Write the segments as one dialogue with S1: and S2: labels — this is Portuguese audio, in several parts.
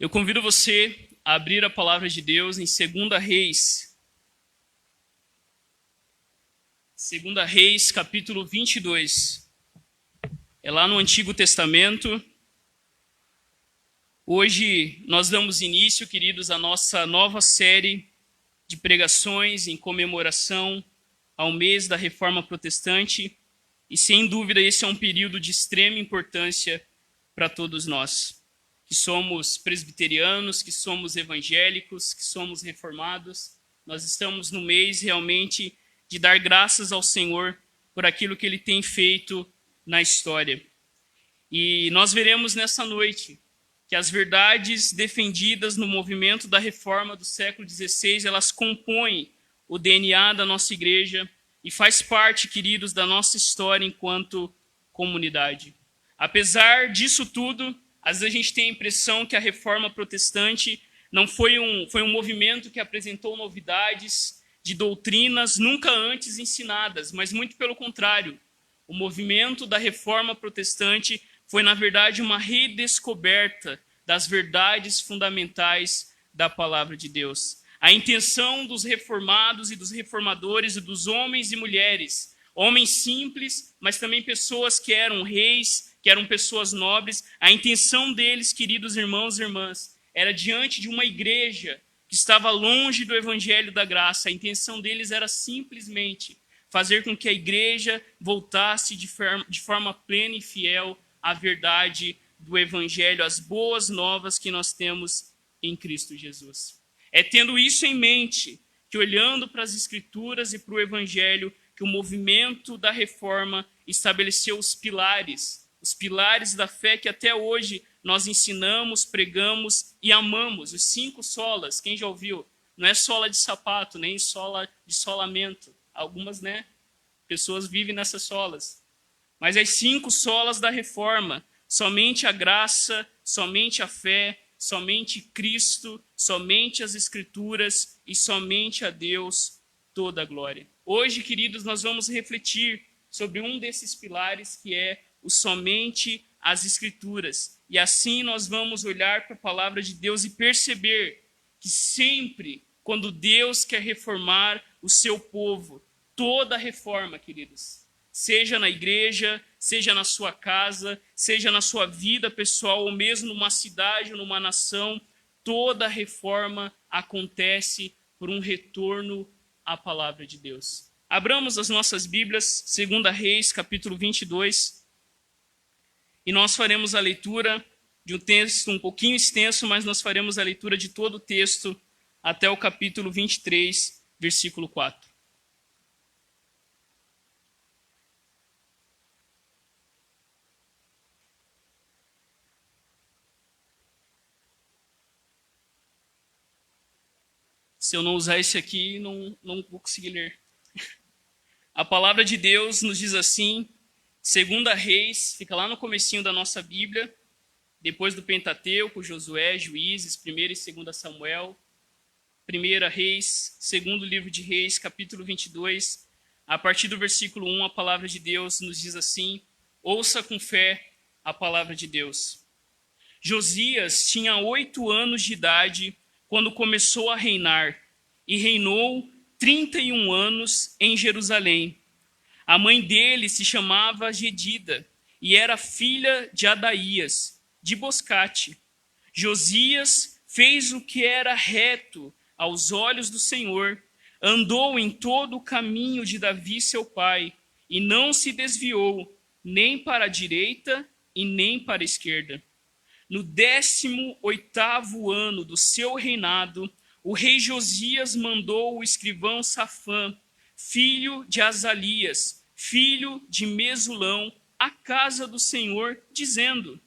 S1: Eu convido você a abrir a palavra de Deus em 2 Reis. 2 Reis, capítulo 22. É lá no Antigo Testamento. Hoje nós damos início, queridos, à nossa nova série de pregações em comemoração ao mês da Reforma Protestante. E sem dúvida esse é um período de extrema importância para todos nós, que somos presbiterianos, que somos evangélicos, que somos reformados. Nós estamos no mês realmente de dar graças ao Senhor por aquilo que Ele tem feito na história. E nós veremos nessa noite que as verdades defendidas no movimento da reforma do século XVI, elas compõem o DNA da nossa igreja e faz parte, queridos, da nossa história enquanto comunidade. Apesar disso tudo, às vezes a gente tem a impressão que a reforma protestante não foi um movimento que apresentou novidades de doutrinas nunca antes ensinadas, mas muito pelo contrário. O movimento da reforma protestante foi, na verdade, uma redescoberta das verdades fundamentais da palavra de Deus. A intenção dos reformados e dos reformadores e dos homens e mulheres, homens simples, mas também pessoas que eram reis, que eram pessoas nobres, a intenção deles, queridos irmãos e irmãs, era diante de uma igreja que estava longe do evangelho da graça. A intenção deles era simplesmente fazer com que a igreja voltasse de forma plena e fiel à verdade do evangelho, às boas novas que nós temos em Cristo Jesus. É tendo isso em mente que, olhando para as Escrituras e para o evangelho, que o movimento da reforma estabeleceu os pilares da fé que até hoje nós ensinamos, pregamos e amamos. Os 5 solas, quem já ouviu? Não é sola de sapato, nem sola de solamento. Algumas, pessoas vivem nessas solas. Mas as 5 solas da reforma, somente a graça, somente a fé, somente Cristo, somente as Escrituras e somente a Deus toda a glória. Hoje, queridos, nós vamos refletir sobre um desses pilares que é o somente as Escrituras. E assim nós vamos olhar para a palavra de Deus e perceber que sempre, quando Deus quer reformar o seu povo, toda reforma, queridos, seja na igreja, seja na sua casa, seja na sua vida pessoal, ou mesmo numa cidade ou numa nação, toda reforma acontece por um retorno à palavra de Deus. Abramos as nossas Bíblias, 2 Reis, capítulo 22, e nós faremos a leitura de um texto um pouquinho extenso, mas nós faremos a leitura de todo o texto até o capítulo 23, versículo 4. Se eu não usar esse aqui, não vou conseguir ler. A palavra de Deus nos diz assim, 2 Reis, fica lá no comecinho da nossa Bíblia, depois do Pentateuco, Josué, Juízes, 1 e 2 Samuel, 1 Reis, 2º livro de Reis, capítulo 22, a partir do versículo 1, a palavra de Deus nos diz assim, ouça com fé a palavra de Deus. Josias tinha 8 anos de idade quando começou a reinar, e reinou 31 anos em Jerusalém. A mãe dele se chamava Gedida, e era filha de Adaías, de Boscate. Josias fez o que era reto aos olhos do Senhor, andou em todo o caminho de Davi seu pai, e não se desviou, nem para a direita e nem para a esquerda. No 18º ano do seu reinado, o rei Josias mandou o escrivão Safã, filho de Azalias, filho de Mesulão, à casa do Senhor, dizendo,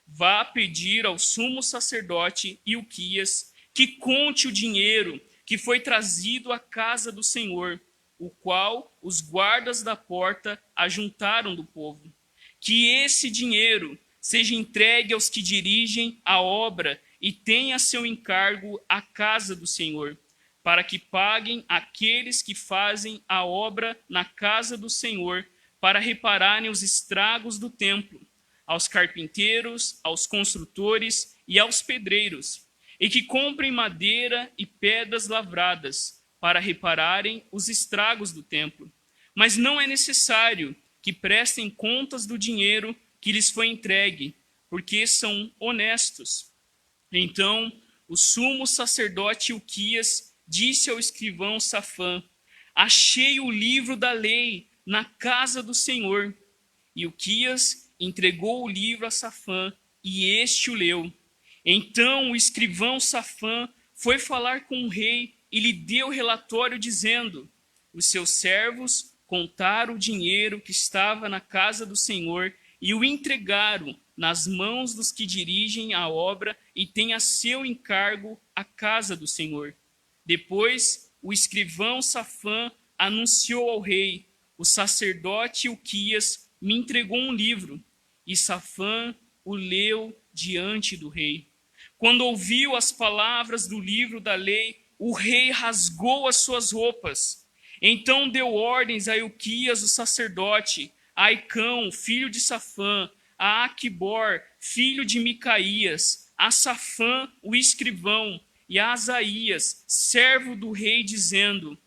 S1: vá pedir ao sumo sacerdote Ilquias que conte o dinheiro que foi trazido à casa do Senhor, o qual os guardas da porta ajuntaram do povo. Que esse dinheiro seja entregue aos que dirigem a obra e tenha seu encargo a casa do Senhor, para que paguem aqueles que fazem a obra na casa do Senhor, para repararem os estragos do templo, aos carpinteiros, aos construtores e aos pedreiros, e que comprem madeira e pedras lavradas para repararem os estragos do templo. Mas não é necessário que prestem contas do dinheiro que lhes foi entregue, porque são honestos. Então o sumo sacerdote Ilquias disse ao escrivão Safã: achei o livro da lei na casa do Senhor. E Ilquias entregou o livro a Safã, e este o leu. Então o escrivão Safã foi falar com o rei e lhe deu relatório dizendo: os seus servos contaram o dinheiro que estava na casa do Senhor e o entregaram nas mãos dos que dirigem a obra e têm a seu encargo a casa do Senhor. Depois o escrivão Safã anunciou ao rei: o sacerdote Ilquias me entregou um livro. E Safã o leu diante do rei. Quando ouviu as palavras do livro da lei, o rei rasgou as suas roupas. Então deu ordens a Ilquias, o sacerdote, a Aicão, filho de Safã, a Aquibor, filho de Micaías, a Safã, o escrivão, e a Asaías, servo do rei, dizendo: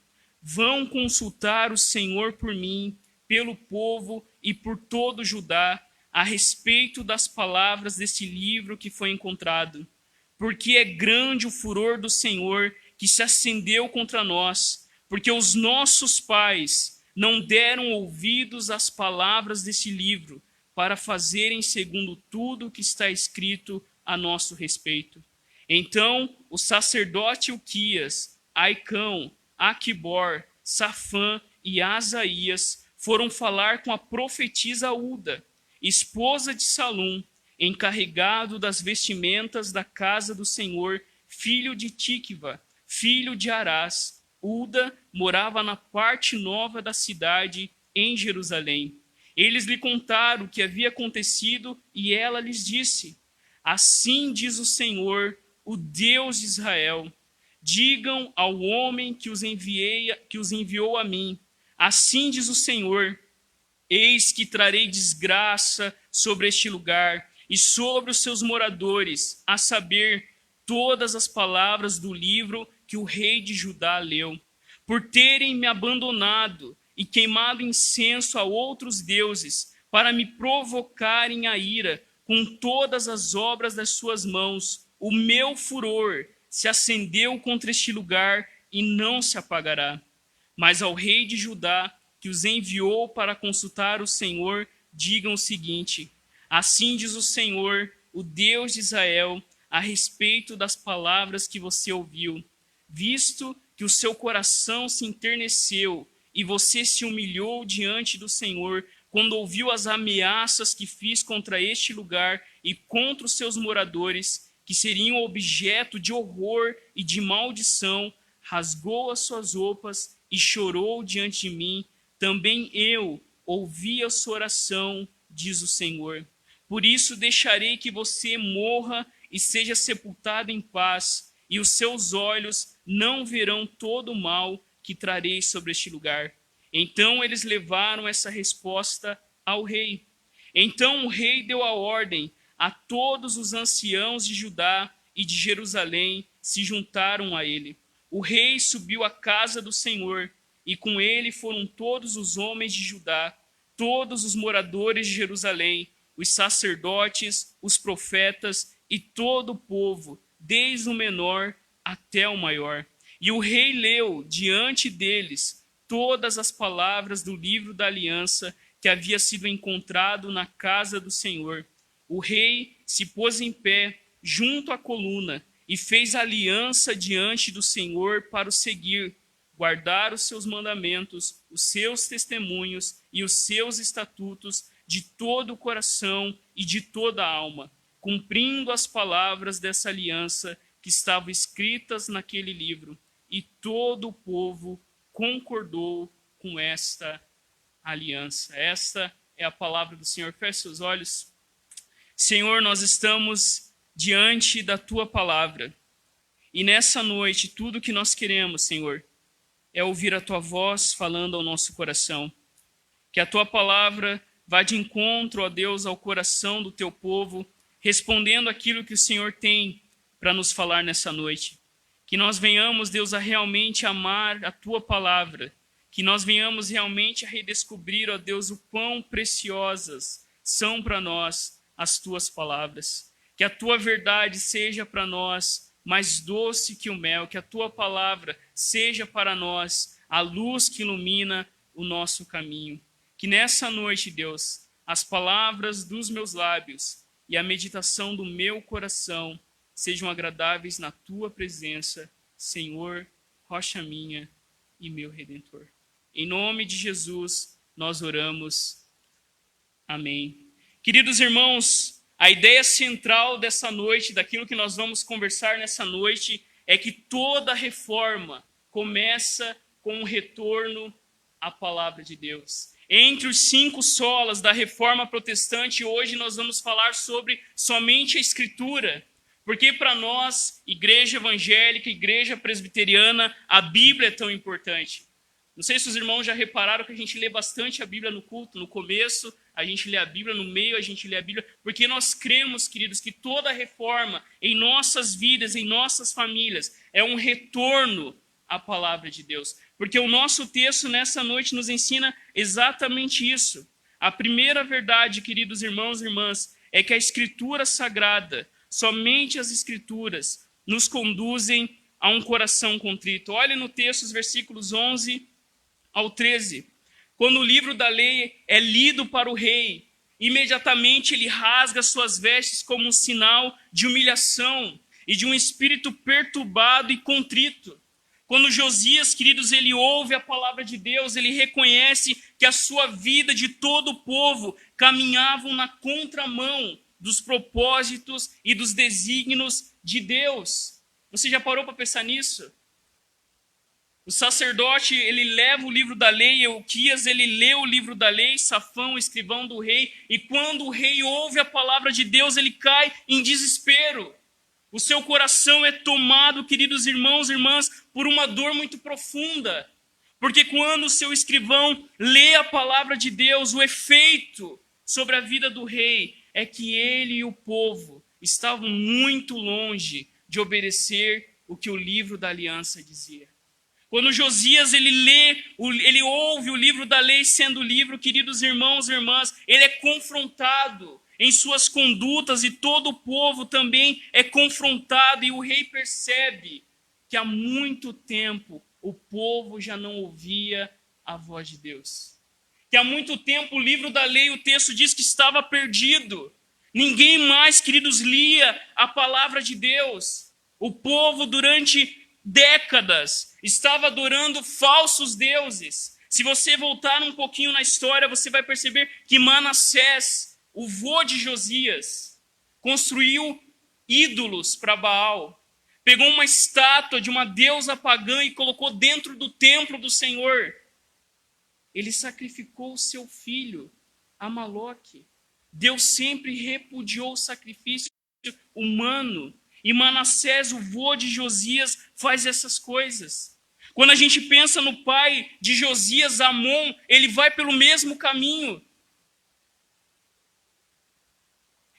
S1: vão consultar o Senhor por mim, pelo povo e por todo Judá, a respeito das palavras deste livro que foi encontrado. Porque é grande o furor do Senhor que se acendeu contra nós, porque os nossos pais não deram ouvidos às palavras deste livro, para fazerem segundo tudo o que está escrito a nosso respeito. Então o sacerdote Ilquias, Aicão, Aquibor, Safã e Asaías foram falar com a profetisa Ulda, esposa de Salum, encarregado das vestimentas da casa do Senhor, filho de Tikva, filho de Arás. Ulda morava na parte nova da cidade, em Jerusalém. Eles lhe contaram o que havia acontecido e ela lhes disse: assim diz o Senhor, o Deus de Israel: digam ao homem que os enviou a mim, assim diz o Senhor: eis que trarei desgraça sobre este lugar e sobre os seus moradores, a saber, todas as palavras do livro que o rei de Judá leu, por terem me abandonado e queimado incenso a outros deuses, para me provocarem a ira com todas as obras das suas mãos. O meu furor se acendeu contra este lugar e não se apagará. Mas ao rei de Judá, que os enviou para consultar o Senhor, digam o seguinte: assim diz o Senhor, o Deus de Israel, a respeito das palavras que você ouviu. Visto que o seu coração se enterneceu e você se humilhou diante do Senhor, quando ouviu as ameaças que fiz contra este lugar e contra os seus moradores, que seriam objeto de horror e de maldição, rasgou as suas roupas e chorou diante de mim. Também eu ouvi a sua oração, diz o Senhor. Por isso deixarei que você morra e seja sepultado em paz, e os seus olhos não verão todo o mal que trarei sobre este lugar. Então eles levaram essa resposta ao rei. Então o rei deu a ordem, a todos os anciãos de Judá e de Jerusalém se juntaram a ele. O rei subiu à casa do Senhor, e com ele foram todos os homens de Judá, todos os moradores de Jerusalém, os sacerdotes, os profetas e todo o povo, desde o menor até o maior. E o rei leu diante deles todas as palavras do livro da aliança que havia sido encontrado na casa do Senhor. O rei se pôs em pé junto à coluna e fez aliança diante do Senhor para o seguir, guardar os seus mandamentos, os seus testemunhos e os seus estatutos de todo o coração e de toda a alma, cumprindo as palavras dessa aliança que estavam escritas naquele livro. E todo o povo concordou com esta aliança. Esta é a palavra do Senhor. Feche seus olhos. Senhor, nós estamos diante da tua palavra. E nessa noite, tudo que nós queremos, Senhor, é ouvir a tua voz falando ao nosso coração. Que a tua palavra vá de encontro, ó Deus, ao coração do teu povo, respondendo aquilo que o Senhor tem para nos falar nessa noite. Que nós venhamos, Deus, a realmente amar a Tua palavra. Que nós venhamos realmente a redescobrir, ó Deus, o quão preciosas são para nós as Tuas palavras. Que a Tua verdade seja para nós mais doce que o mel. Que a Tua palavra seja para nós a luz que ilumina o nosso caminho. Que nessa noite, Deus, as palavras dos meus lábios e a meditação do meu coração sejam agradáveis na Tua presença, Senhor, rocha minha e meu Redentor. Em nome de Jesus, nós oramos. Amém. Queridos irmãos, a ideia central dessa noite, daquilo que nós vamos conversar nessa noite, é que toda reforma começa com um retorno à palavra de Deus. Entre os 5 solas da reforma protestante, hoje nós vamos falar sobre somente a Escritura. Porque para nós, igreja evangélica, igreja presbiteriana, a Bíblia é tão importante. Não sei se os irmãos já repararam que a gente lê bastante a Bíblia no culto. No começo, a gente lê a Bíblia, no meio a gente lê a Bíblia, porque nós cremos, queridos, que toda reforma em nossas vidas, em nossas famílias, é um retorno à palavra de Deus. Porque o nosso texto nessa noite nos ensina exatamente isso. A primeira verdade, queridos irmãos e irmãs, é que a Escritura Sagrada, somente as Escrituras, nos conduzem a um coração contrito. Olhe no texto os versículos 11 ao 13. Quando o livro da lei é lido para o rei, imediatamente ele rasga suas vestes como um sinal de humilhação e de um espírito perturbado e contrito. Quando Josias, queridos, ele ouve a palavra de Deus, ele reconhece que a sua vida de todo o povo caminhavam na contramão dos propósitos e dos desígnios de Deus. Você já parou para pensar nisso? O sacerdote, ele leva o livro da lei, Euquias, ele lê o livro da lei, Safão, o escrivão do rei, e quando o rei ouve a palavra de Deus, ele cai em desespero. O seu coração é tomado, queridos irmãos e irmãs, por uma dor muito profunda. Porque quando o seu escrivão lê a palavra de Deus, o efeito sobre a vida do rei é que ele e o povo estavam muito longe de obedecer o que o livro da aliança dizia. Quando Josias ele ouve o livro da lei sendo livro, queridos irmãos e irmãs, ele é confrontado em suas condutas e todo o povo também é confrontado, e o rei percebe que há muito tempo o povo já não ouvia a voz de Deus. Que há muito tempo o livro da lei, o texto diz que estava perdido. Ninguém mais, queridos, lia a palavra de Deus. O povo durante décadas estava adorando falsos deuses. Se você voltar um pouquinho na história, você vai perceber que Manassés, o vô de Josias, construiu ídolos para Baal. Pegou uma estátua de uma deusa pagã e colocou dentro do templo do Senhor. Ele sacrificou o seu filho a Moloque. Deus sempre repudiou o sacrifício humano. E Manassés, o vô de Josias, faz essas coisas. Quando a gente pensa no pai de Josias, Amon, ele vai pelo mesmo caminho.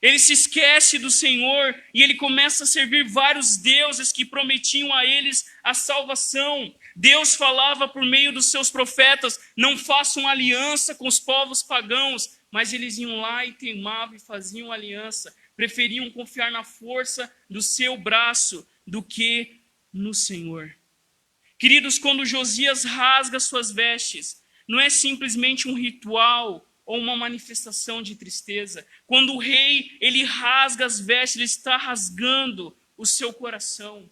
S1: Ele se esquece do Senhor e ele começa a servir vários deuses que prometiam a eles a salvação. Deus falava por meio dos seus profetas, não façam aliança com os povos pagãos, mas eles iam lá e teimavam e faziam aliança. Preferiam confiar na força do seu braço do que no Senhor. Queridos, quando Josias rasga suas vestes, não é simplesmente um ritual ou uma manifestação de tristeza. Quando o rei, ele rasga as vestes, ele está rasgando o seu coração.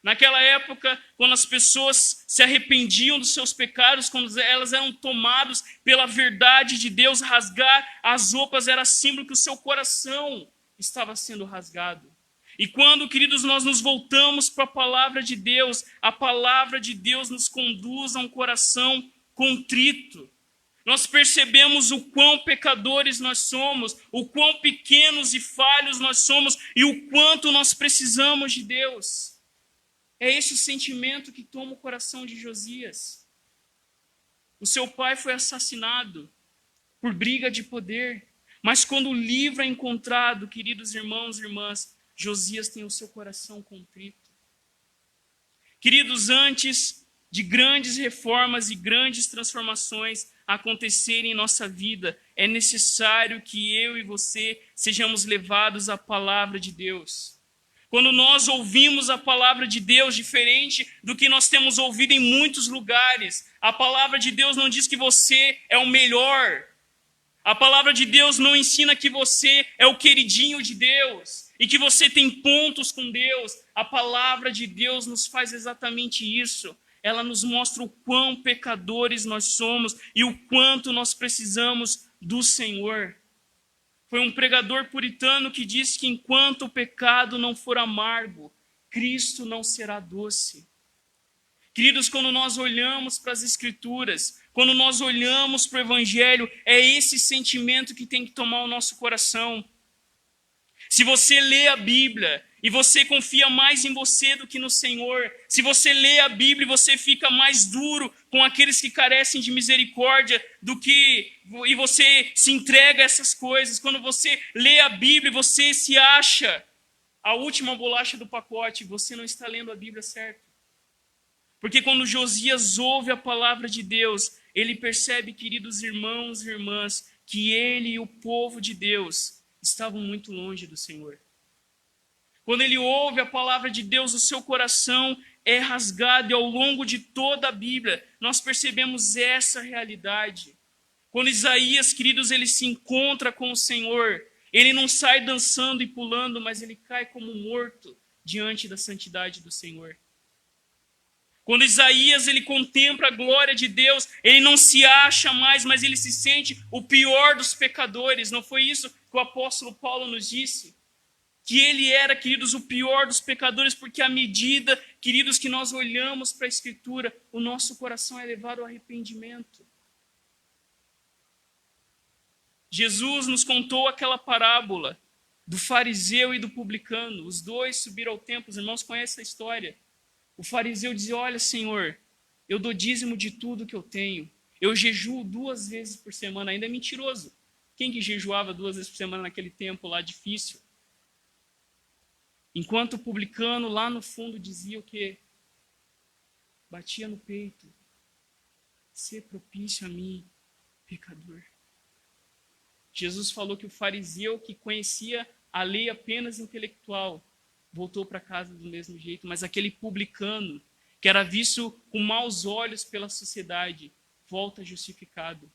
S1: Naquela época, quando as pessoas se arrependiam dos seus pecados, quando elas eram tomadas pela verdade de Deus, rasgar as roupas era símbolo que o seu coração estava sendo rasgado. E quando, queridos, nós nos voltamos para a palavra de Deus, a palavra de Deus nos conduz a um coração contrito. Nós percebemos o quão pecadores nós somos, o quão pequenos e falhos nós somos e o quanto nós precisamos de Deus. É esse o sentimento que toma o coração de Josias. O seu pai foi assassinado por briga de poder. Mas quando o livro é encontrado, queridos irmãos e irmãs, Josias tem o seu coração contrito. Queridos, antes de grandes reformas e grandes transformações acontecerem em nossa vida, é necessário que eu e você sejamos levados à palavra de Deus. Quando nós ouvimos a palavra de Deus diferente do que nós temos ouvido em muitos lugares, a palavra de Deus não diz que você é o melhor. A palavra de Deus não ensina que você é o queridinho de Deus e que você tem pontos com Deus. A palavra de Deus nos faz exatamente isso. Ela nos mostra o quão pecadores nós somos e o quanto nós precisamos do Senhor. Foi um pregador puritano que disse que enquanto o pecado não for amargo, Cristo não será doce. Queridos, quando nós olhamos para as Escrituras, quando nós olhamos para o Evangelho, é esse sentimento que tem que tomar o nosso coração. Se você lê a Bíblia e você confia mais em você do que no Senhor, se você lê a Bíblia e você fica mais duro com aqueles que carecem de misericórdia e você se entrega a essas coisas, quando você lê a Bíblia e você se acha a última bolacha do pacote, você não está lendo a Bíblia certo. Porque quando Josias ouve a palavra de Deus, ele percebe, queridos irmãos e irmãs, que ele e o povo de Deus estavam muito longe do Senhor. Quando ele ouve a palavra de Deus, o seu coração é rasgado, e ao longo de toda a Bíblia, nós percebemos essa realidade. Quando Isaías, queridos, ele se encontra com o Senhor, ele não sai dançando e pulando, mas ele cai como morto diante da santidade do Senhor. Quando Isaías ele contempla a glória de Deus, ele não se acha mais, mas ele se sente o pior dos pecadores. Não foi isso que o apóstolo Paulo nos disse? Que ele era, queridos, o pior dos pecadores, porque à medida, queridos, que nós olhamos para a Escritura, o nosso coração é levado ao arrependimento. Jesus nos contou aquela parábola do fariseu e do publicano. Os dois subiram ao templo, os irmãos conhecem a história. O fariseu dizia: olha, Senhor, eu dou dízimo de tudo que eu tenho. Eu jejuo 2 vezes por semana. Ainda é mentiroso. Quem que jejuava 2 vezes por semana naquele tempo lá difícil? Enquanto o publicano lá no fundo dizia o quê? Batia no peito. Ser propício a mim, pecador. Jesus falou que o fariseu que conhecia a lei apenas intelectual voltou para casa do mesmo jeito, mas aquele publicano, que era visto com maus olhos pela sociedade, volta justificado.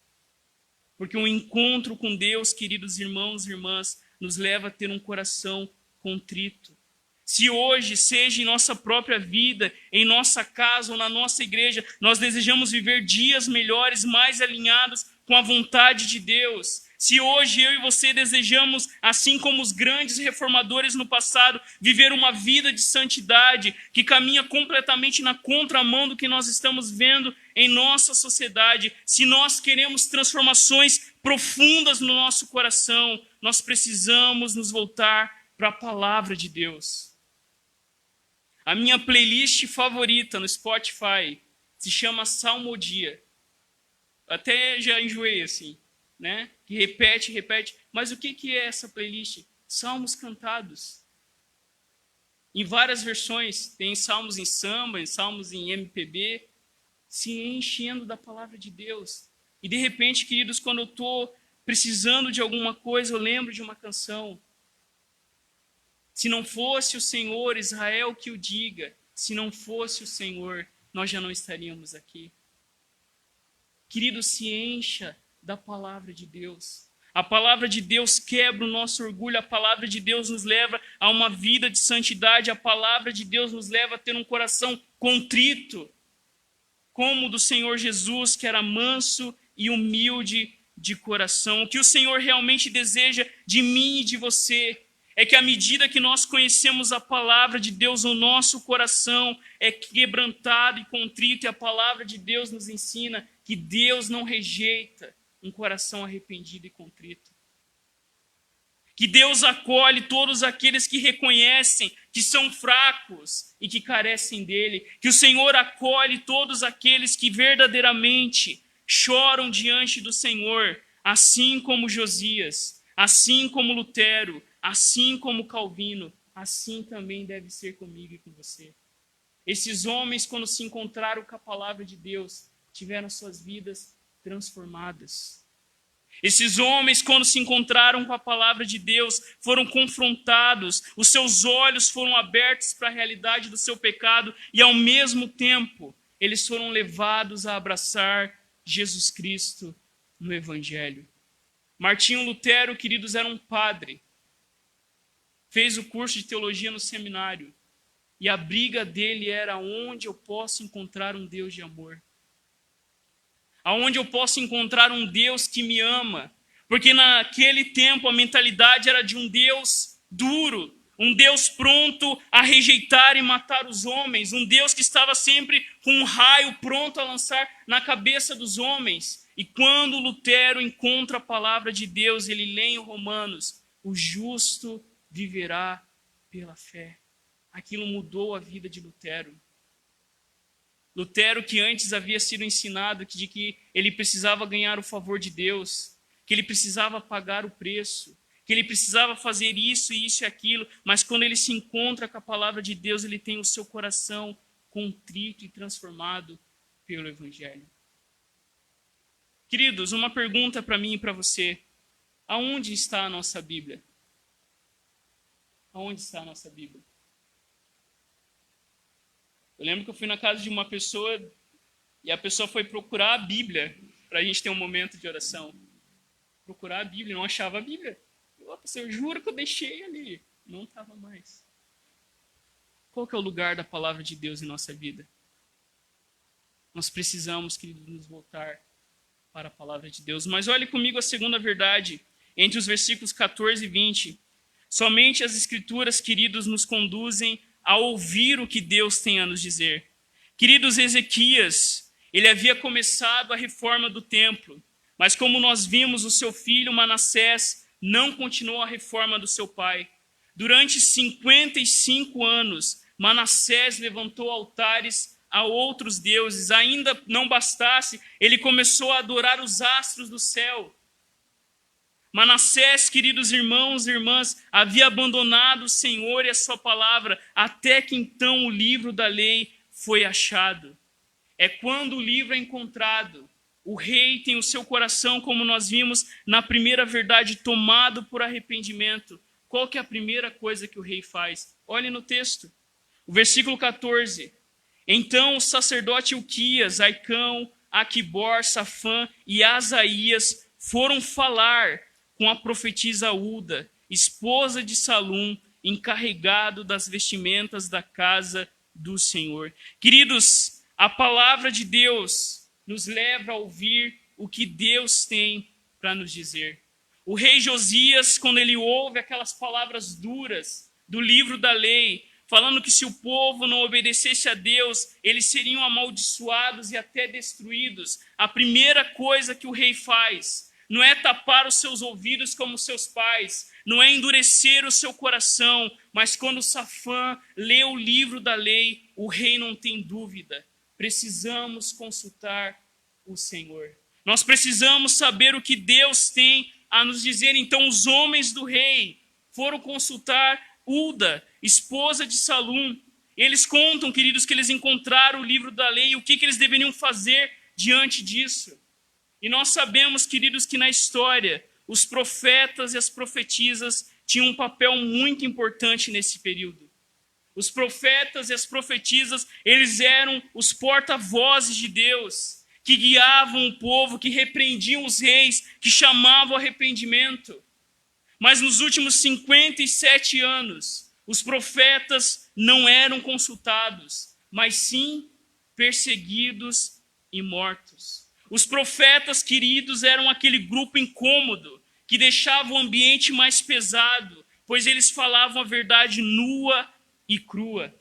S1: Porque um encontro com Deus, queridos irmãos e irmãs, nos leva a ter um coração contrito. Se hoje, seja em nossa própria vida, em nossa casa ou na nossa igreja, nós desejamos viver dias melhores, mais alinhados com a vontade de Deus. Se hoje eu e você desejamos, assim como os grandes reformadores no passado, viver uma vida de santidade que caminha completamente na contramão do que nós estamos vendo em nossa sociedade, se nós queremos transformações profundas no nosso coração, nós precisamos nos voltar para a palavra de Deus. A minha playlist favorita no Spotify se chama Salmodia. Até já enjoei assim, né? Que repete. Mas o que é essa playlist? Salmos cantados. Em várias versões. Tem salmos em samba, salmos em MPB. Se enchendo da palavra de Deus. E de repente, queridos, quando eu estou precisando de alguma coisa, eu lembro de uma canção. Se não fosse o Senhor, Israel que o diga. Se não fosse o Senhor, nós já não estaríamos aqui. Querido, se encha da palavra de Deus. A palavra de Deus quebra o nosso orgulho, a palavra de Deus nos leva a uma vida de santidade, a palavra de Deus nos leva a ter um coração contrito, como o do Senhor Jesus, que era manso e humilde de coração. O que o Senhor realmente deseja de mim e de você é que à medida que nós conhecemos a palavra de Deus, o nosso coração é quebrantado e contrito, e a palavra de Deus nos ensina que Deus não rejeita um coração arrependido e contrito. Que Deus acolhe todos aqueles que reconhecem que são fracos e que carecem dele. Que o Senhor acolhe todos aqueles que verdadeiramente choram diante do Senhor, assim como Josias, assim como Lutero, assim como Calvino, assim também deve ser comigo e com você. Esses homens, quando se encontraram com a palavra de Deus, tiveram suas vidas transformadas. Esses homens, quando se encontraram com a palavra de Deus, foram confrontados, os seus olhos foram abertos para a realidade do seu pecado e, ao mesmo tempo, eles foram levados a abraçar Jesus Cristo no Evangelho. Martinho Lutero, queridos, era um padre. Fez o curso de teologia no seminário. E a briga dele era onde eu posso encontrar um Deus de amor. Aonde eu posso encontrar um Deus que me ama. Porque naquele tempo a mentalidade era de um Deus duro, um Deus pronto a rejeitar e matar os homens, um Deus que estava sempre com um raio pronto a lançar na cabeça dos homens. E quando Lutero encontra a palavra de Deus, ele lê em Romanos: o justo viverá pela fé. Aquilo mudou a vida de Lutero. Lutero, que antes havia sido ensinado de que ele precisava ganhar o favor de Deus, que ele precisava pagar o preço, que ele precisava fazer isso e aquilo, mas quando ele se encontra com a palavra de Deus, ele tem o seu coração contrito e transformado pelo Evangelho. Queridos, uma pergunta para mim e para você: aonde está a nossa Bíblia? Aonde está a nossa Bíblia? Eu lembro que eu fui na casa de uma pessoa e a pessoa foi procurar a Bíblia para a gente ter um momento de oração. Procurar a Bíblia, não achava a Bíblia. Eu juro que eu deixei ali. Não estava mais. Qual que é o lugar da palavra de Deus em nossa vida? Nós precisamos, queridos, nos voltar para a palavra de Deus. Mas olhe comigo a segunda verdade, entre os versículos 14 e 20. Somente as Escrituras, queridos, nos conduzem a ouvir o que Deus tem a nos dizer. Queridos, Ezequias, ele havia começado a reforma do templo, mas como nós vimos, o seu filho Manassés não continuou a reforma do seu pai. Durante 55 anos, Manassés levantou altares a outros deuses. Ainda não bastasse, ele começou a adorar os astros do céu. Manassés, queridos irmãos e irmãs, havia abandonado o Senhor e a sua palavra, até que então o livro da lei foi achado. É quando o livro é encontrado, o rei tem o seu coração, como nós vimos na primeira verdade, tomado por arrependimento. Qual que é a primeira coisa que o rei faz? Olhe no texto, o versículo 14. Então o sacerdote Ilquias, Aicão, Aquibor, Safã e Asaías foram falar com a profetisa Ulda, esposa de Salum, encarregado das vestimentas da casa do Senhor. Queridos, a palavra de Deus nos leva a ouvir o que Deus tem para nos dizer. O rei Josias, quando ele ouve aquelas palavras duras do livro da lei, falando que se o povo não obedecesse a Deus, eles seriam amaldiçoados e até destruídos, a primeira coisa que o rei faz não é tapar os seus ouvidos como seus pais, não é endurecer o seu coração, mas quando Safã lê o livro da lei, o rei não tem dúvida. Precisamos consultar o Senhor. Nós precisamos saber o que Deus tem a nos dizer. Então os homens do rei foram consultar Ulda, esposa de Salum. Eles contam, queridos, que eles encontraram o livro da lei e o que eles deveriam fazer diante disso. E nós sabemos, queridos, que na história, os profetas e as profetisas tinham um papel muito importante nesse período. Os profetas e as profetisas, eles eram os porta-vozes de Deus, que guiavam o povo, que repreendiam os reis, que chamavam ao arrependimento. Mas nos últimos 57 anos, os profetas não eram consultados, mas sim perseguidos e mortos. Os profetas, queridos, eram aquele grupo incômodo que deixava o ambiente mais pesado, pois eles falavam a verdade nua e crua.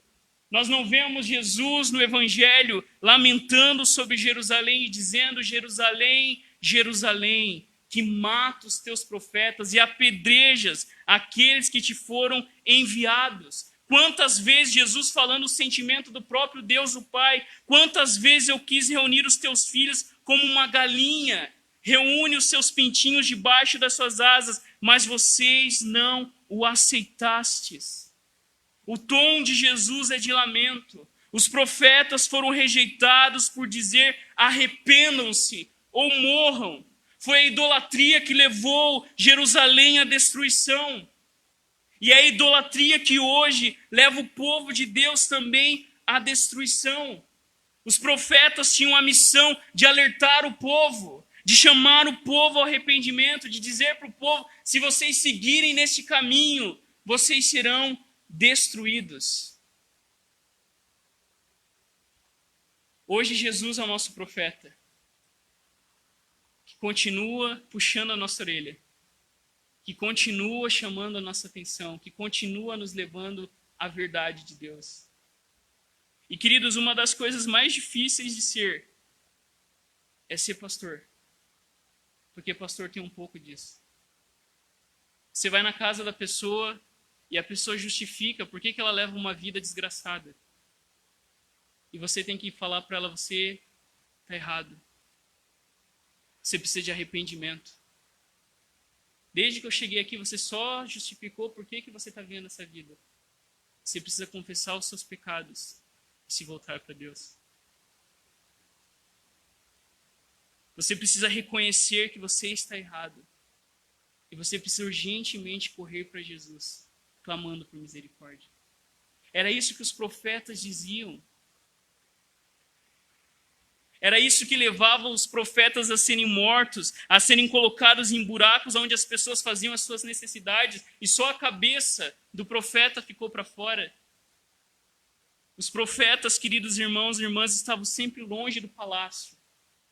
S1: Nós não vemos Jesus no Evangelho lamentando sobre Jerusalém e dizendo: Jerusalém, Jerusalém, que mata os teus profetas e apedrejas aqueles que te foram enviados. Quantas vezes Jesus falando o sentimento do próprio Deus, o Pai, quantas vezes eu quis reunir os teus filhos como uma galinha reúne os seus pintinhos debaixo das suas asas, mas vocês não o aceitastes. O tom de Jesus é de lamento. Os profetas foram rejeitados por dizer arrependam-se ou morram. Foi a idolatria que levou Jerusalém à destruição. E é a idolatria que hoje leva o povo de Deus também à destruição. Os profetas tinham a missão de alertar o povo, de chamar o povo ao arrependimento, de dizer para o povo, se vocês seguirem neste caminho, vocês serão destruídos. Hoje Jesus é o nosso profeta, que continua puxando a nossa orelha, que continua chamando a nossa atenção, que continua nos levando à verdade de Deus. E, queridos, uma das coisas mais difíceis de ser é ser pastor. Porque pastor tem um pouco disso. Você vai na casa da pessoa e a pessoa justifica por que ela leva uma vida desgraçada. E você tem que falar para ela, você está errado. Você precisa de arrependimento. Desde que eu cheguei aqui, você só justificou por que você está vivendo essa vida. Você precisa confessar os seus pecados e se voltar para Deus. Você precisa reconhecer que você está errado. E você precisa urgentemente correr para Jesus, clamando por misericórdia. Era isso que os profetas diziam. Era isso que levava os profetas a serem mortos, a serem colocados em buracos onde as pessoas faziam as suas necessidades e só a cabeça do profeta ficou para fora. Os profetas, queridos irmãos e irmãs, estavam sempre longe do palácio,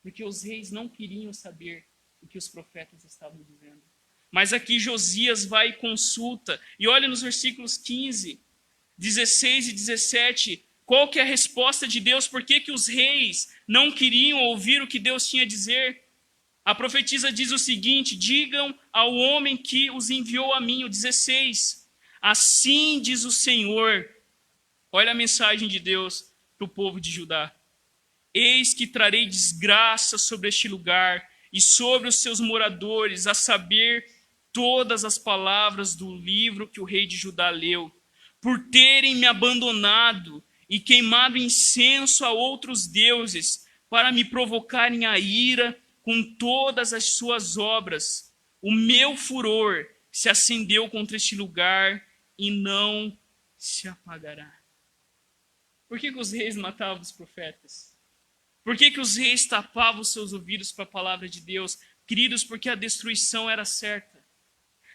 S1: porque os reis não queriam saber o que os profetas estavam dizendo. Mas aqui Josias vai e consulta, e olha nos versículos 15, 16 e 17, qual que é a resposta de Deus? Por que os reis não queriam ouvir o que Deus tinha a dizer? A profetisa diz o seguinte, digam ao homem que os enviou a mim, o 16, assim diz o Senhor, olha a mensagem de Deus para o povo de Judá. Eis que trarei desgraça sobre este lugar e sobre os seus moradores, a saber, todas as palavras do livro que o rei de Judá leu, por terem me abandonado e queimado incenso a outros deuses, para me provocarem a ira com todas as suas obras. O meu furor se acendeu contra este lugar e não se apagará. Por que os reis matavam os profetas? Por que os reis tapavam os seus ouvidos para a palavra de Deus? Queridos, porque a destruição era certa.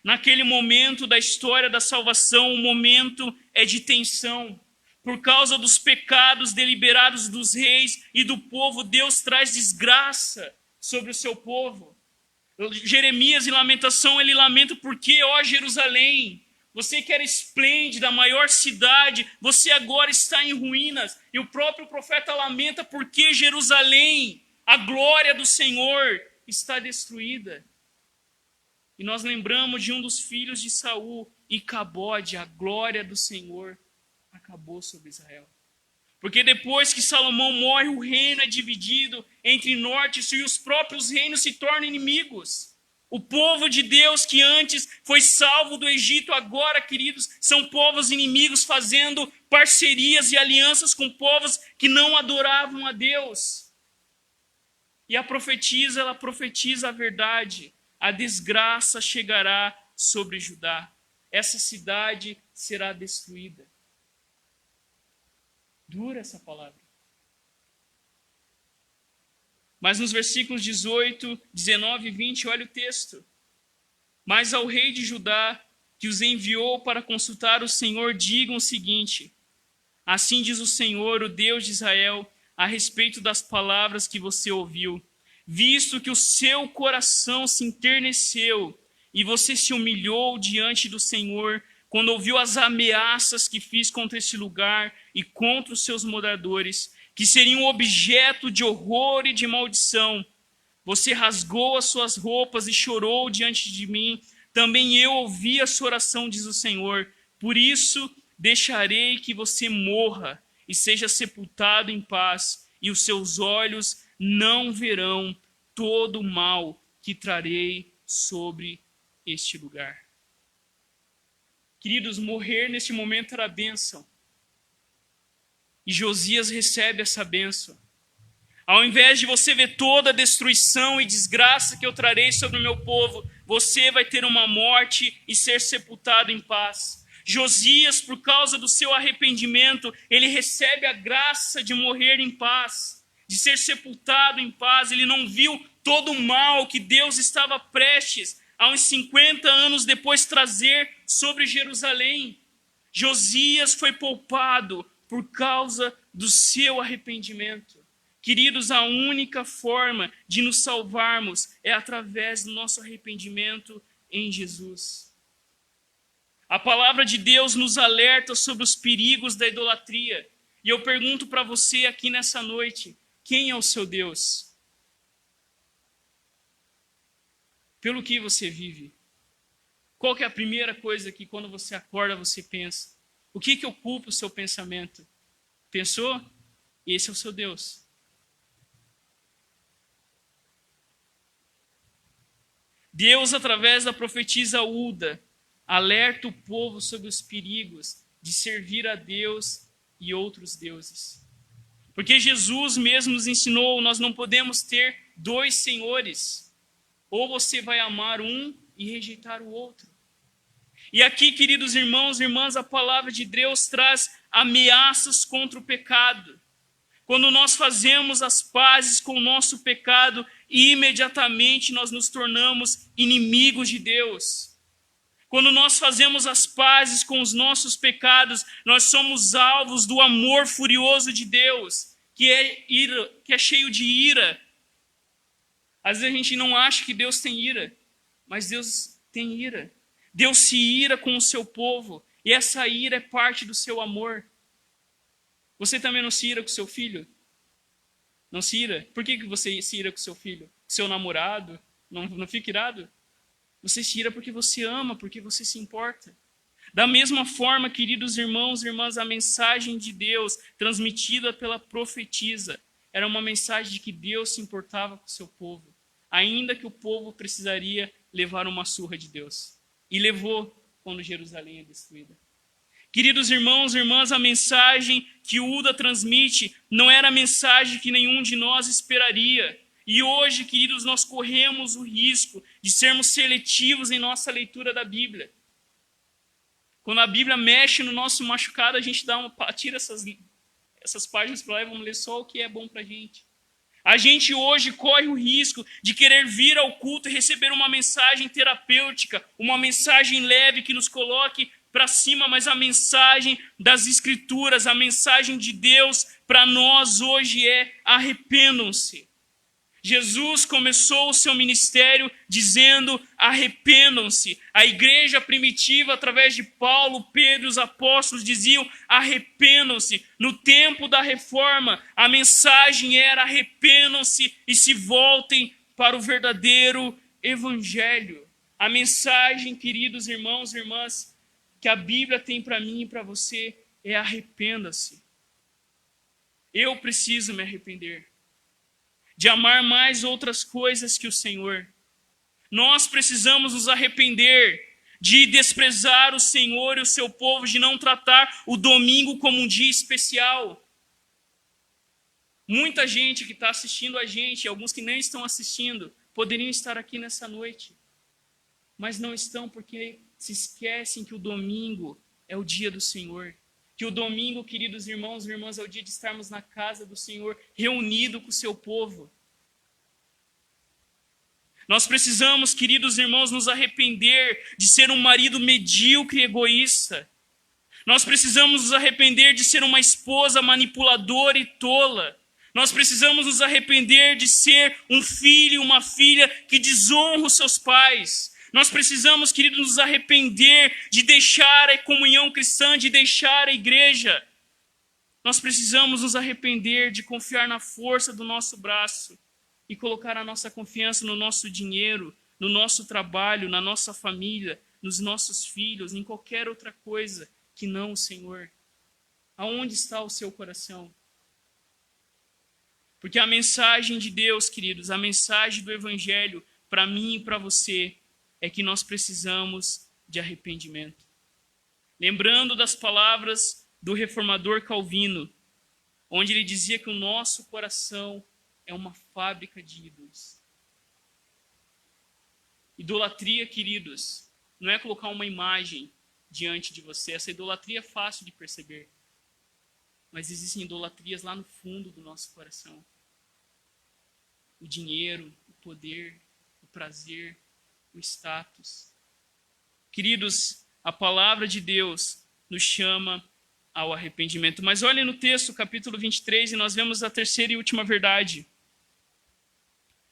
S1: Naquele momento da história da salvação, o momento é de tensão. Por causa dos pecados deliberados dos reis e do povo, Deus traz desgraça sobre o seu povo. Jeremias, em Lamentação, ele lamenta porque, ó Jerusalém, você que era esplêndida, a maior cidade, você agora está em ruínas. E o próprio profeta lamenta porque Jerusalém, a glória do Senhor, está destruída. E nós lembramos de um dos filhos de Saul, Icabode, a glória do Senhor acabou sobre Israel. Porque depois que Salomão morre, o reino é dividido entre norte e sul e os próprios reinos se tornam inimigos. O povo de Deus que antes foi salvo do Egito, agora, queridos, são povos inimigos fazendo parcerias e alianças com povos que não adoravam a Deus. E a profetisa, ela profetiza a verdade. A desgraça chegará sobre Judá. Essa cidade será destruída. Dura essa palavra. Mas nos versículos 18, 19 e 20, olha o texto. Mas ao rei de Judá, que os enviou para consultar o Senhor, digam o seguinte: assim diz o Senhor, o Deus de Israel, a respeito das palavras que você ouviu, visto que o seu coração se enterneceu e você se humilhou diante do Senhor, quando ouviu as ameaças que fiz contra este lugar e contra os seus moradores, que seriam objeto de horror e de maldição. Você rasgou as suas roupas e chorou diante de mim. Também eu ouvi a sua oração, diz o Senhor. Por isso deixarei que você morra e seja sepultado em paz, e os seus olhos não verão todo o mal que trarei sobre este lugar. Queridos, morrer neste momento era bênção. E Josias recebe essa bênção. Ao invés de você ver toda a destruição e desgraça que eu trarei sobre o meu povo, você vai ter uma morte e ser sepultado em paz. Josias, por causa do seu arrependimento, ele recebe a graça de morrer em paz, de ser sepultado em paz. Ele não viu todo o mal que Deus estava prestes, há uns 50 anos depois, trazer sobre Jerusalém. Josias foi poupado por causa do seu arrependimento. Queridos, a única forma de nos salvarmos é através do nosso arrependimento em Jesus. A palavra de Deus nos alerta sobre os perigos da idolatria. E eu pergunto para você aqui nessa noite, quem é o seu Deus? Pelo que você vive? Qual que é a primeira coisa que quando você acorda você pensa? O que ocupa o seu pensamento? Pensou? Esse é o seu Deus. Deus, através da profetisa Ulda, alerta o povo sobre os perigos de servir a Deus e outros deuses. Porque Jesus mesmo nos ensinou, nós não podemos ter dois senhores. Ou você vai amar um e rejeitar o outro. E aqui, queridos irmãos e irmãs, a palavra de Deus traz ameaças contra o pecado. Quando nós fazemos as pazes com o nosso pecado, imediatamente nós nos tornamos inimigos de Deus. Quando nós fazemos as pazes com os nossos pecados, nós somos alvos do amor furioso de Deus, que é cheio de ira. Às vezes a gente não acha que Deus tem ira, mas Deus tem ira. Deus se ira com o seu povo, e essa ira é parte do seu amor. Você também não se ira com seu filho? Não se ira? Por que você se ira com seu filho? Seu namorado? Não fica irado? Você se ira porque você ama, porque você se importa. Da mesma forma, queridos irmãos e irmãs, a mensagem de Deus transmitida pela profetisa era uma mensagem de que Deus se importava com o seu povo, ainda que o povo precisaria levar uma surra de Deus. E levou quando Jerusalém é destruída. Queridos irmãos e irmãs, a mensagem que Ulda transmite não era a mensagem que nenhum de nós esperaria. E hoje, queridos, nós corremos o risco de sermos seletivos em nossa leitura da Bíblia. Quando a Bíblia mexe no nosso machucado, a gente tira essas páginas para lá e vamos ler só o que é bom para a gente. A gente hoje corre o risco de querer vir ao culto e receber uma mensagem terapêutica, uma mensagem leve que nos coloque para cima, mas a mensagem das Escrituras, a mensagem de Deus para nós hoje é: arrependam-se. Jesus começou o seu ministério dizendo: arrependam-se. A igreja primitiva, através de Paulo, Pedro e os apóstolos, diziam: arrependam-se. No tempo da reforma, a mensagem era: arrependam-se e se voltem para o verdadeiro evangelho. A mensagem, queridos irmãos e irmãs, que a Bíblia tem para mim e para você é: arrependa-se. Eu preciso me arrepender de amar mais outras coisas que o Senhor. Nós precisamos nos arrepender de desprezar o Senhor e o seu povo, de não tratar o domingo como um dia especial. Muita gente que está assistindo a gente, alguns que nem estão assistindo, poderiam estar aqui nessa noite, mas não estão porque se esquecem que o domingo é o dia do Senhor. Que o domingo, queridos irmãos e irmãs, é o dia de estarmos na casa do Senhor, reunido com o seu povo. Nós precisamos, queridos irmãos, nos arrepender de ser um marido medíocre e egoísta. Nós precisamos nos arrepender de ser uma esposa manipuladora e tola. Nós precisamos nos arrepender de ser um filho e uma filha que desonra os seus pais. Nós precisamos, queridos, nos arrepender de deixar a comunhão cristã, de deixar a igreja. Nós precisamos nos arrepender de confiar na força do nosso braço e colocar a nossa confiança no nosso dinheiro, no nosso trabalho, na nossa família, nos nossos filhos, em qualquer outra coisa que não o Senhor. Aonde está o seu coração? Porque a mensagem de Deus, queridos, a mensagem do Evangelho, para mim e para você, é que nós precisamos de arrependimento. lembrando das palavras do reformador Calvino, onde ele dizia que o nosso coração é uma fábrica de ídolos. Idolatria, queridos, não é colocar uma imagem diante de você. Essa idolatria é fácil de perceber. Mas existem idolatrias lá no fundo do nosso coração. O dinheiro, o poder, o prazer, o status. Queridos, a palavra de Deus nos chama ao arrependimento. Mas olhem no texto, capítulo 23, e nós vemos a terceira e última verdade.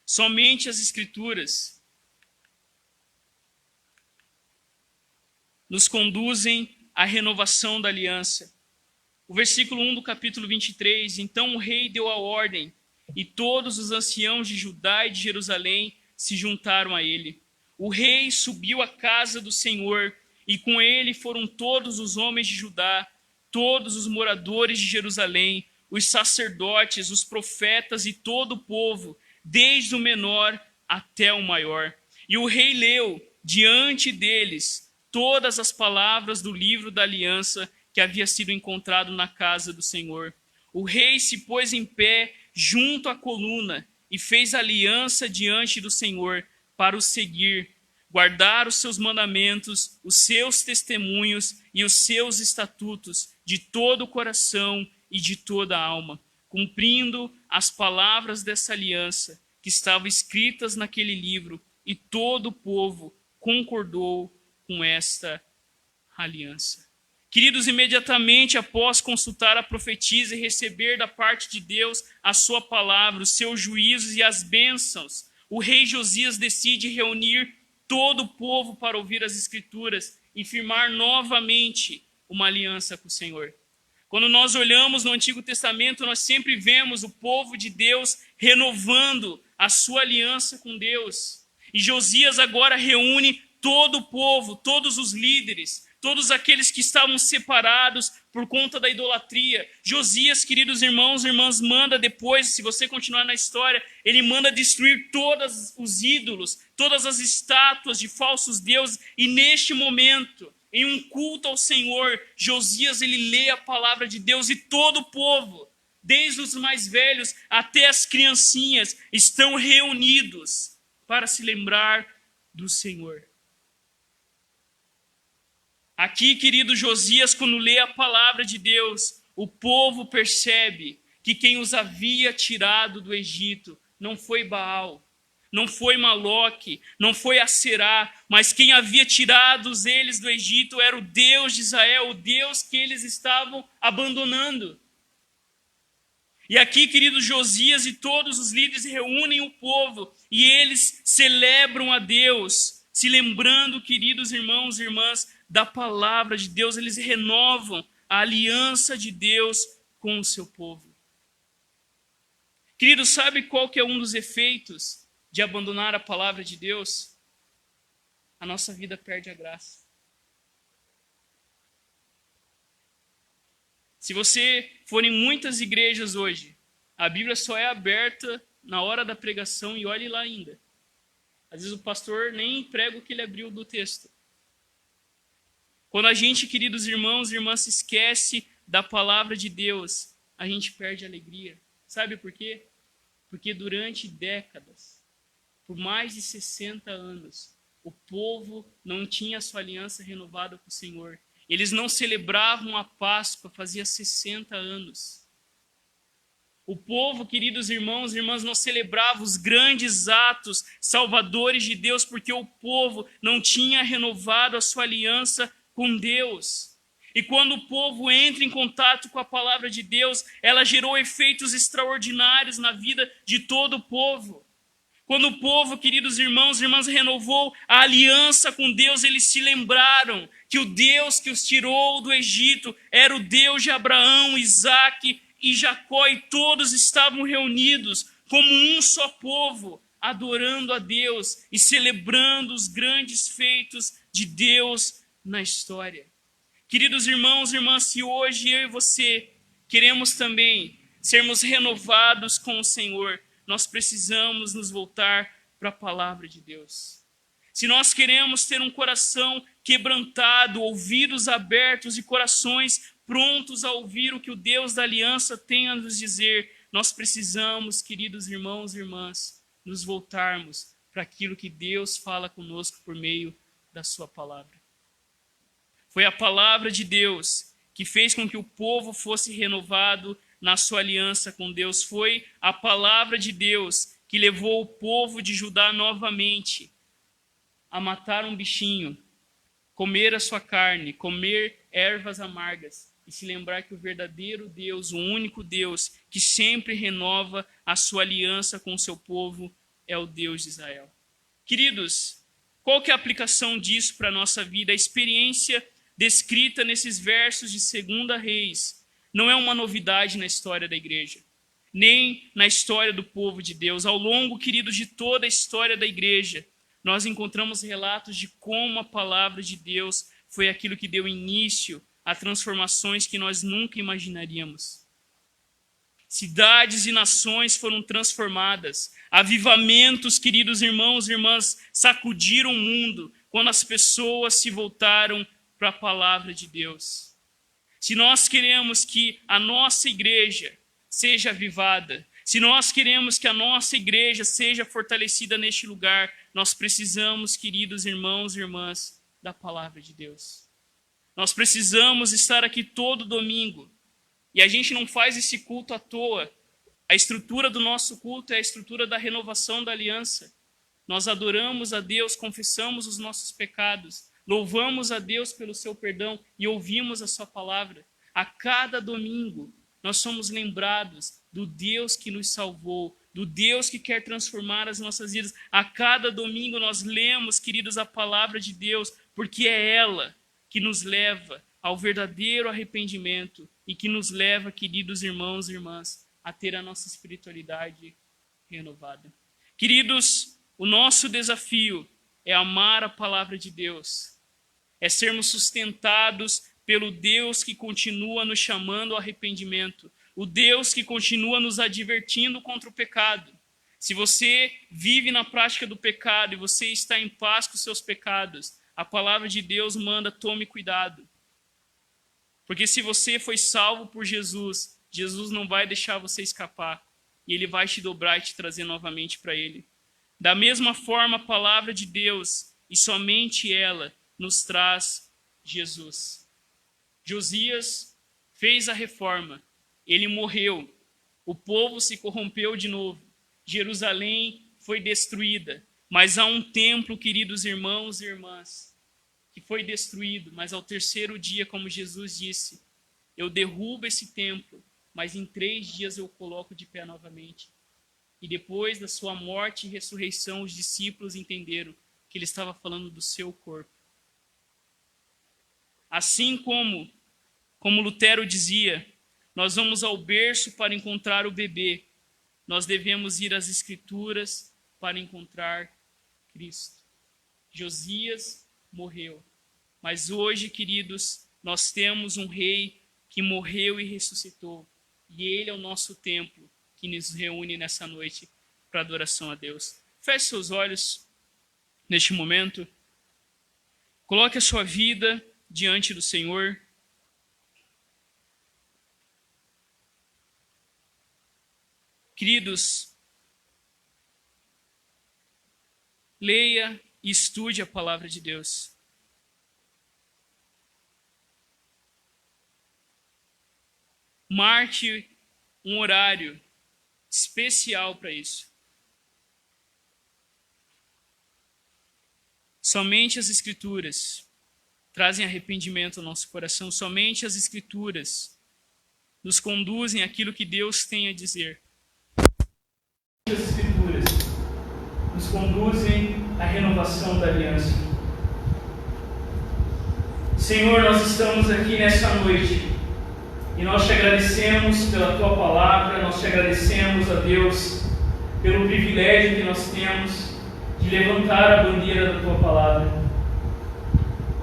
S1: Somente as Escrituras nos conduzem à renovação da aliança. O versículo 1 do capítulo 23, então o rei deu a ordem, e todos os anciãos de Judá e de Jerusalém se juntaram a ele. O rei subiu à casa do Senhor, e com ele foram todos os homens de Judá, todos os moradores de Jerusalém, os sacerdotes, os profetas e todo o povo, desde o menor até o maior. E o rei leu diante deles todas as palavras do livro da aliança que havia sido encontrado na casa do Senhor. O rei se pôs em pé junto à coluna e fez aliança diante do Senhor para o seguir, guardar os seus mandamentos, os seus testemunhos e os seus estatutos de todo o coração e de toda a alma, cumprindo as palavras dessa aliança que estavam escritas naquele livro, e todo o povo concordou com esta aliança. Queridos, imediatamente após consultar a profetisa e receber da parte de Deus a sua palavra, os seus juízos e as bênçãos, o rei Josias decide reunir todo o povo para ouvir as Escrituras e firmar novamente uma aliança com o Senhor. Quando nós olhamos no Antigo Testamento, nós sempre vemos o povo de Deus renovando a sua aliança com Deus. E Josias agora reúne todo o povo, todos os líderes, todos aqueles que estavam separados por conta da idolatria. Josias, queridos irmãos e irmãs, manda depois, se você continuar na história, ele manda destruir todos os ídolos, todas as estátuas de falsos deuses. E neste momento, em um culto ao Senhor, Josias ele lê a palavra de Deus, e todo o povo, desde os mais velhos até as criancinhas, estão reunidos para se lembrar do Senhor. Aqui, querido Josias, quando lê a palavra de Deus, o povo percebe que quem os havia tirado do Egito não foi Baal, não foi Maloque, não foi Aserá, mas quem havia tirado eles do Egito era o Deus de Israel, o Deus que eles estavam abandonando. E aqui, querido Josias e todos os líderes reúnem o povo e eles celebram a Deus, se lembrando, queridos irmãos e irmãs, da palavra de Deus. Eles renovam a aliança de Deus com o seu povo. Querido, sabe qual que é um dos efeitos de abandonar a palavra de Deus? A nossa vida perde a graça. Se você for em muitas igrejas hoje, a Bíblia só é aberta na hora da pregação e olhe lá ainda. Às vezes o pastor nem prega o que ele abriu do texto. Quando a gente, queridos irmãos e irmãs, se esquece da palavra de Deus, a gente perde a alegria. Sabe por quê? Porque durante décadas, por mais de 60 anos, o povo não tinha sua aliança renovada com o Senhor. Eles não celebravam a Páscoa fazia 60 anos. O povo, queridos irmãos e irmãs, não celebrava os grandes atos salvadores de Deus porque o povo não tinha renovado a sua aliança com Deus. E quando o povo entra em contato com a palavra de Deus, ela gerou efeitos extraordinários na vida de todo o povo. Quando o povo, queridos irmãos e irmãs, renovou a aliança com Deus, eles se lembraram que o Deus que os tirou do Egito era o Deus de Abraão, Isaque e Jacó, e todos estavam reunidos como um só povo, adorando a Deus e celebrando os grandes feitos de Deus na história. Queridos irmãos e irmãs, se hoje eu e você queremos também sermos renovados com o Senhor, nós precisamos nos voltar para a palavra de Deus. Se nós queremos ter um coração quebrantado, ouvidos abertos e corações prontos a ouvir o que o Deus da aliança tem a nos dizer, nós precisamos, queridos irmãos e irmãs, nos voltarmos para aquilo que Deus fala conosco por meio da sua palavra. Foi a palavra de Deus que fez com que o povo fosse renovado na sua aliança com Deus. Foi a palavra de Deus que levou o povo de Judá novamente a matar um bichinho, comer a sua carne, comer ervas amargas e se lembrar que o verdadeiro Deus, o único Deus que sempre renova a sua aliança com o seu povo é o Deus de Israel. Queridos, qual que é a aplicação disso para a nossa vida? A experiência descrita nesses versos de 2 Reis não é uma novidade na história da igreja, nem na história do povo de Deus. Ao longo, queridos, de toda a história da igreja, nós encontramos relatos de como a palavra de Deus foi aquilo que deu início a transformações que nós nunca imaginaríamos. Cidades e nações foram transformadas. Avivamentos, queridos irmãos e irmãs, sacudiram o mundo quando as pessoas se voltaram para a palavra de Deus. Se nós queremos que a nossa igreja seja avivada, se nós queremos que a nossa igreja seja fortalecida neste lugar, nós precisamos, queridos irmãos e irmãs, da palavra de Deus. Nós precisamos estar aqui todo domingo. E a gente não faz esse culto à toa. A estrutura do nosso culto é a estrutura da renovação da aliança. Nós adoramos a Deus, confessamos os nossos pecados, louvamos a Deus pelo seu perdão e ouvimos a sua palavra. A cada domingo, nós somos lembrados do Deus que nos salvou, do Deus que quer transformar as nossas vidas. A cada domingo nós lemos, queridos, a palavra de Deus, porque é ela que nos leva ao verdadeiro arrependimento e que nos leva, queridos irmãos e irmãs, a ter a nossa espiritualidade renovada. Queridos, o nosso desafio é amar a palavra de Deus, é sermos sustentados pelo Deus que continua nos chamando ao arrependimento, o Deus que continua nos advertindo contra o pecado. Se você vive na prática do pecado e você está em paz com os seus pecados, a palavra de Deus manda, tome cuidado. Porque se você foi salvo por Jesus, Jesus não vai deixar você escapar. E Ele vai te dobrar e te trazer novamente para Ele. Da mesma forma, a palavra de Deus, e somente ela, nos traz Jesus. Josias fez a reforma. Ele morreu. O povo se corrompeu de novo. Jerusalém foi destruída. Mas há um templo, queridos irmãos e irmãs, que foi destruído, mas ao terceiro dia, como Jesus disse, eu derrubo esse templo, mas em 3 dias eu o coloco de pé novamente. E depois da sua morte e ressurreição, os discípulos entenderam que ele estava falando do seu corpo. Assim como Lutero dizia, nós vamos ao berço para encontrar o bebê, nós devemos ir às Escrituras para encontrar Cristo. Josias morreu. Mas hoje, queridos, nós temos um rei que morreu e ressuscitou. E ele é o nosso templo que nos reúne nessa noite para adoração a Deus. Feche seus olhos neste momento. Coloque a sua vida diante do Senhor. Queridos, leia e estude a palavra de Deus. Marque um horário especial para isso. Somente as Escrituras trazem arrependimento ao nosso coração. Somente as Escrituras nos conduzem àquilo que Deus tem a dizer. As Escrituras nos conduzem à renovação da aliança. Senhor, nós estamos aqui nessa noite e nós te agradecemos pela tua palavra, nós te agradecemos, a Deus, pelo privilégio que nós temos de levantar a bandeira da tua palavra.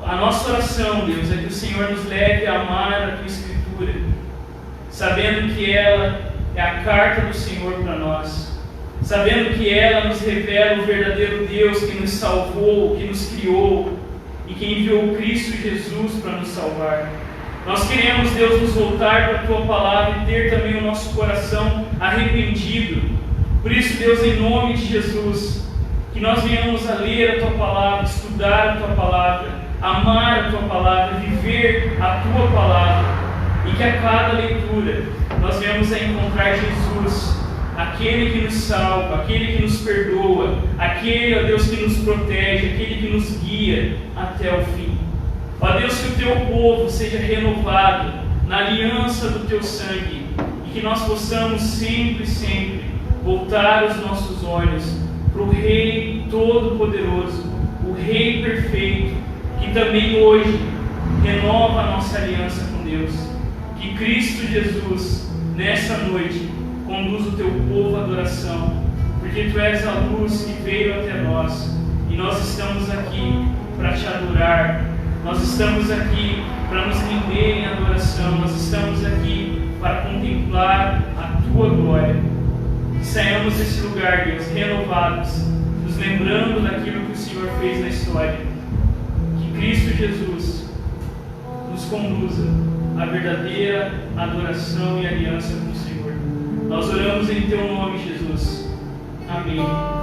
S1: A nossa oração, Deus, é que o Senhor nos leve a amar a tua Escritura, sabendo que ela é a carta do Senhor para nós, sabendo que ela nos revela o verdadeiro Deus que nos salvou, que nos criou, e que enviou Cristo Jesus para nos salvar. Nós queremos, Deus, nos voltar para a Tua Palavra e ter também o nosso coração arrependido. Por isso, Deus, em nome de Jesus, que nós venhamos a ler a Tua Palavra, estudar a Tua Palavra, amar a Tua Palavra, viver a Tua Palavra, e que a cada leitura nós venhamos a encontrar Jesus, aquele que nos salva, aquele que nos perdoa, aquele, ó Deus, que nos protege, aquele que nos guia até o fim. Ó Deus, que o Teu povo seja renovado na aliança do Teu sangue e que nós possamos sempre, sempre voltar os nossos olhos para o Rei Todo-Poderoso, o Rei Perfeito, que também hoje renova a nossa aliança com Deus. Que Cristo Jesus, nessa noite, conduz o Teu povo à adoração, porque Tu és a luz que veio até nós e nós estamos aqui para Te adorar, nós estamos aqui para nos render em adoração, nós estamos aqui para contemplar a Tua glória. Que saiamos desse lugar, Deus, renovados, nos lembrando daquilo que o Senhor fez na história. Que Cristo Jesus nos conduza à verdadeira adoração e aliança com o Senhor. Nós oramos em Teu nome, Jesus. Amém.